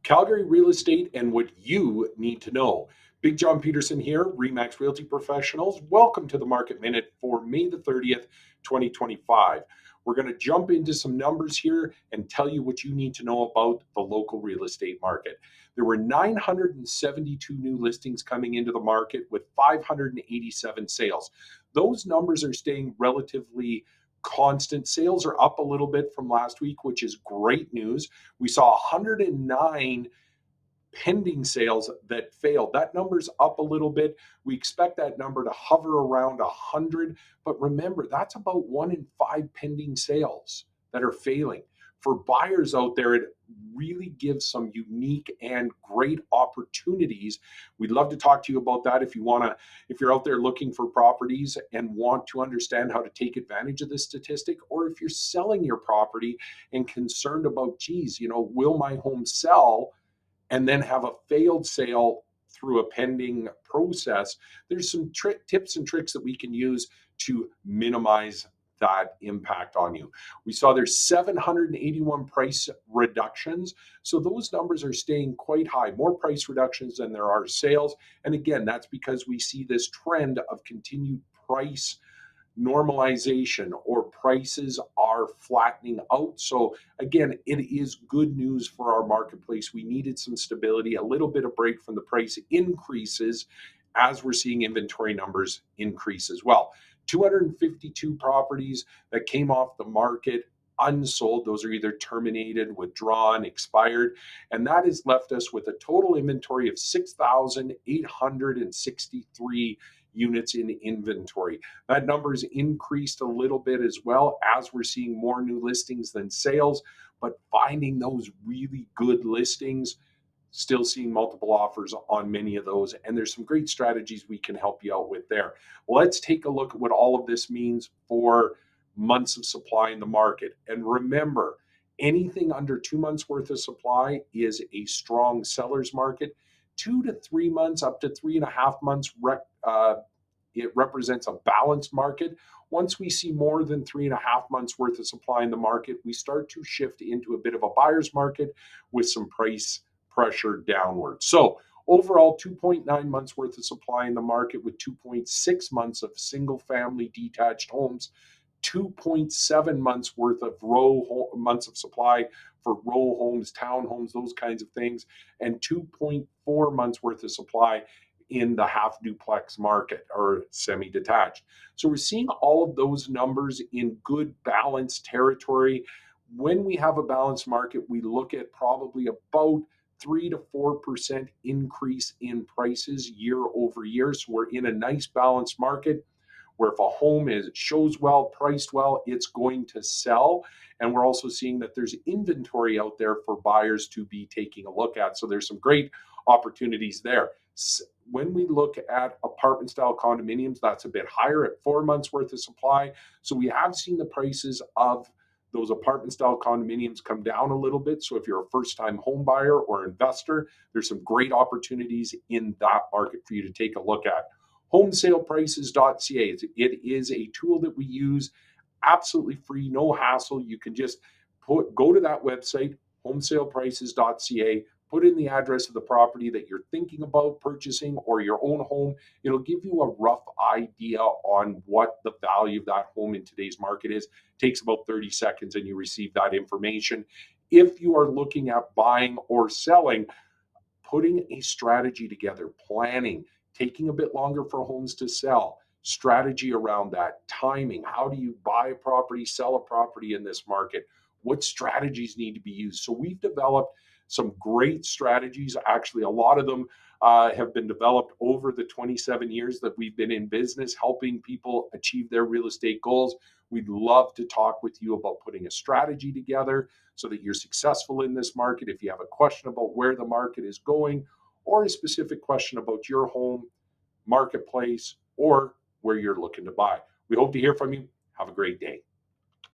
Calgary real estate and what you need to know. Big John Peterson here, Remax Realty Professionals. Welcome to the Market Minute for May the 30th, 2025. We're going to jump into some numbers here and tell you what you need to know about the local real estate market. There were 972 new listings coming into the market with 587 sales. Those numbers are staying relatively constant. Sales are up a little bit from last week, which is great news. We saw 109 pending sales that failed. That number's up a little bit. We expect that number to hover around 100. But remember, that's about 1 in 5 pending sales that are failing. For buyers out there, it really gives some unique and great opportunities. We'd love to talk to you about that if you're out there looking for properties and want to understand how to take advantage of this statistic, or if you're selling your property and concerned about, geez, will my home sell and then have a failed sale through a pending process. There's some tips and tricks that we can use to minimize that impact on you. We saw there's 781 price reductions. So those numbers are staying quite high, more price reductions than there are sales. And again, that's because we see this trend of continued price normalization, or prices are flattening out. So again, it is good news for our marketplace. We needed some stability, a little bit of break from the price increases as we're seeing inventory numbers increase as well. 252 properties that came off the market unsold. Those are either terminated, withdrawn, expired, and that has left us with a total inventory of 6,863 units in inventory. That number has increased a little bit as well as we're seeing more new listings than sales, but finding those really good listings, still seeing multiple offers on many of those. And there's some great strategies we can help you out with there. Let's take a look at what all of this means for months of supply in the market. And remember, anything under 2 months worth of supply is a strong seller's market. 2 to 3 months, up to 3.5 months, it represents a balanced market. Once we see more than 3.5 months worth of supply in the market, we start to shift into a bit of a buyer's market with some price pressure downward. So overall, 2.9 months worth of supply in the market with 2.6 months of single family detached homes, 2.7 months worth of months of supply for row homes, townhomes, those kinds of things, and 2.4 months worth of supply in the half duplex market or semi-detached. So we're seeing all of those numbers in good balanced territory. When we have a balanced market, we look at probably about 3 to 4% increase in prices year over year. So we're in a nice balanced market where if a home shows well, priced well, it's going to sell. And we're also seeing that there's inventory out there for buyers to be taking a look at. So there's some great opportunities there. When we look at apartment style condominiums, that's a bit higher at 4 months worth of supply. So we have seen the prices of those apartment style condominiums come down a little bit. So if you're a first time home buyer or investor, there's some great opportunities in that market for you to take a look at. Homesaleprices.ca. It is a tool that we use absolutely free, no hassle. You can just go to that website, homesaleprices.ca, put in the address of the property that you're thinking about purchasing or your own home. It'll give you a rough idea on what the value of that home in today's market is. It takes about 30 seconds and you receive that information. If you are looking at buying or selling, putting a strategy together, planning, taking a bit longer for homes to sell, strategy around that, timing. How do you buy a property, sell a property in this market? What strategies need to be used? So we've developed some great strategies. Actually, a lot of them have been developed over the 27 years that we've been in business, helping people achieve their real estate goals. We'd love to talk with you about putting a strategy together so that you're successful in this market. If you have a question about where the market is going, or a specific question about your home, marketplace, or where you're looking to buy, we hope to hear from you. Have a great day.